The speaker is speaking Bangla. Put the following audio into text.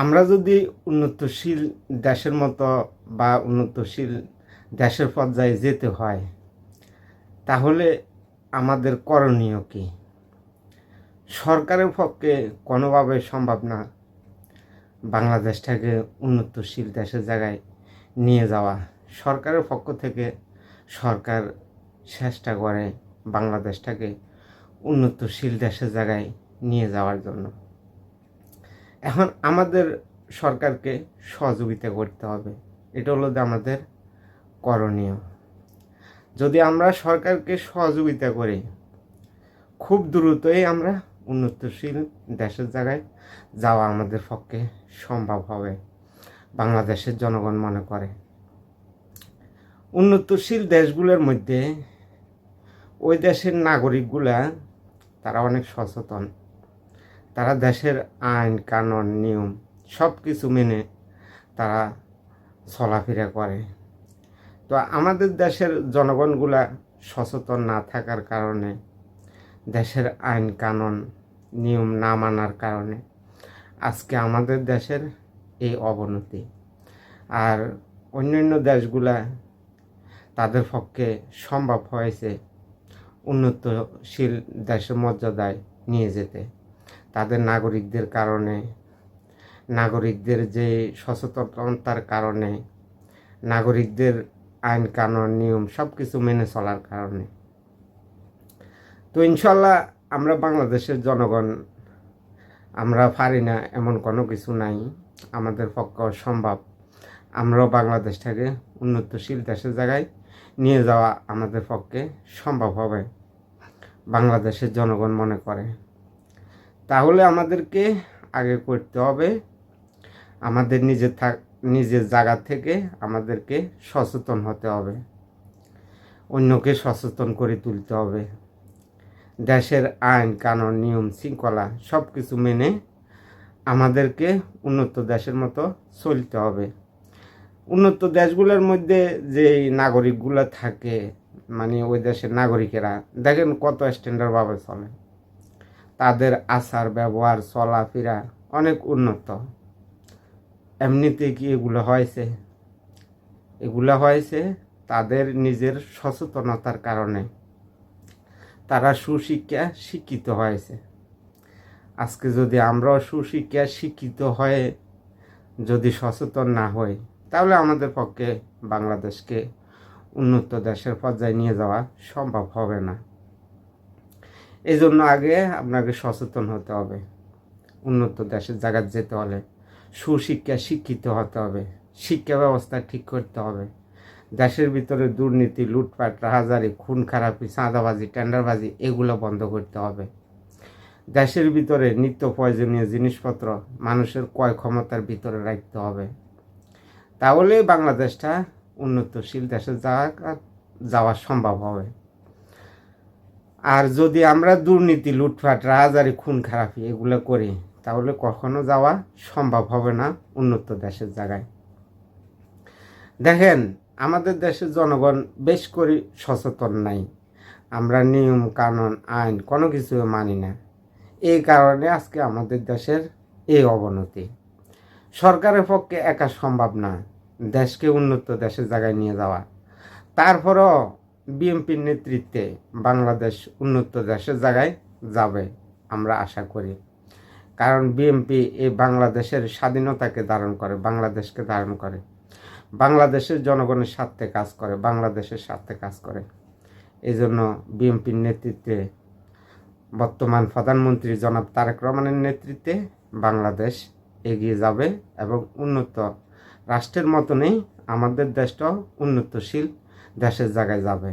আমরা যদি উন্নতশীল দেশের মতো বা উন্নতশীল দেশের পর্যায়ে যেতে হয়, তাহলে আমাদের করণীয় কি? সরকারের পক্ষে কোনোভাবে সম্ভব না বাংলাদেশটাকে উন্নতশীল দেশের জায়গায় নিয়ে যাওয়া। সরকারের পক্ষ থেকে সরকার চেষ্টা করে বাংলাদেশটাকে উন্নতশীল দেশের জায়গায় নিয়ে যাওয়ার জন্য। এখন আমাদের সরকারকে সহযোগিতা করতে হবে, এটা হলো আমাদের করণীয়। যদি আমরা সরকারকে সহযোগিতা করি, খুব দ্রুতই আমরা উন্নতশীল দেশের জায়গায় যাওয়া আমাদের পক্ষে সম্ভব হবে। বাংলাদেশের জনগণ মনে করে উন্নতশীল দেশগুলোর মধ্যে ওই দেশের নাগরিকগুলা তারা অনেক সচেতন। তারা দেশের আইন কানুন নিয়ম সব কিছু মেনে তারা চলাফেরা করে। তো আমাদের দেশের জনগণগুলা সচেতন না থাকার কারণে, দেশের আইন কানুন নিয়ম না মানার কারণে আজকে আমাদের দেশের এই অবনতি। আর অন্যান্য দেশগুলা তাদের পক্ষে সম্ভব হয়েছে উন্নতশীল দেশের মর্যাদায় নিয়ে যেতে। তাদের নাগরিকদের কারণে, নাগরিকদের যে সচেতনতার কারণে, নাগরিকদের আইন কানুন নিয়ম সব কিছু মেনে চলার কারণে। তো ইনশাল্লাহ আমরা বাংলাদেশের জনগণ আমরা পারি না এমন কোনো কিছু নাই, আমাদের পক্ষে সম্ভব। আমরাও বাংলাদেশটাকে উন্নতশীল দেশের জায়গায় নিয়ে যাওয়া আমাদের পক্ষে সম্ভব হবে, বাংলাদেশের জনগণ মনে করে। তাহলে আমাদেরকে আগে করতে হবে আমাদের নিজের জায়গা থেকে আমাদেরকে সচেতন হতে হবে, অন্যকে সচেতন করে তুলতে হবে। দেশের আইন কানুন নিয়ম শৃঙ্খলা সব কিছু মেনে আমাদেরকে উন্নত দেশের মতো চলতে হবে। উন্নত দেশগুলোর মধ্যে যে নাগরিকগুলো থাকে, মানে ওই দেশের নাগরিকেরা দেখেন কত স্ট্যান্ডার্ডভাবে চলে, তাদের আচার ব্যবহার চলাফেরা অনেক উন্নত। এমনিতে কি এগুলো হয়েছে? এগুলো হয়েছে তাদের নিজের সচেতনতার কারণে। তারা শিক্ষিত হয়েছে। আজকে যদি আমরাও শিক্ষিত হয়ে যদি সচেতন না হই, তাহলে আমাদের পক্ষে বাংলাদেশকে উন্নত দেশের পর্যায়ে নিয়ে যাওয়া সম্ভব হবে না। এই জন্য আগে আপনাকে সচেতন হতে হবে। উন্নত দেশের জায়গায় যেতে হলে শিক্ষিত হতে হবে, শিক্ষা ব্যবস্থা ঠিক করতে হবে। দেশের ভিতরে দুর্নীতি, লুটপাট, রাহাজারি, খুন খারাপি, চাঁদাবাজি, টেন্ডারবাজি এগুলো বন্ধ করতে হবে। দেশের ভিতরে নিত্য প্রয়োজনীয় জিনিসপত্র মানুষের ক্রয় ক্ষমতার ভিতরে রাখতে হবে। তাহলে বাংলাদেশটা উন্নতশীল দেশে যাওয়া সম্ভব হবে। আর যদি আমরা দুর্নীতি, লুটপাট, রাহাজারি, খুন খারাপি এগুলো করি, তাহলে কখনো যাওয়া সম্ভব হবে না উন্নত দেশের জায়গায়। দেখেন আমাদের দেশের জনগণ বেশ করে সচেতন নাই। আমরা নিয়ম কানুন আইন কোনো কিছু মানি না। এই কারণে আজকে আমাদের দেশের এই অবনতি। সরকারের পক্ষে একা সম্ভব না দেশকে উন্নত দেশের জায়গায় নিয়ে যাওয়া। তারপরও বিএনপির নেতৃত্বে বাংলাদেশ উন্নত দেশের জায়গায় যাবে আমরা আশা করি। কারণ বিএনপি এই বাংলাদেশের স্বাধীনতাকে ধারণ করে, বাংলাদেশকে ধারণ করে, বাংলাদেশের জনগণের স্বার্থে কাজ করে, বাংলাদেশের স্বার্থে কাজ করে। এই জন্য বিএনপির নেতৃত্বে বর্তমান প্রধানমন্ত্রী জনাব তারেক রহমানের নেতৃত্বে বাংলাদেশ এগিয়ে যাবে এবং উন্নত রাষ্ট্রের মতনই আমাদের দেশটাও উন্নতশীল দেশের জায়গায় যাবে।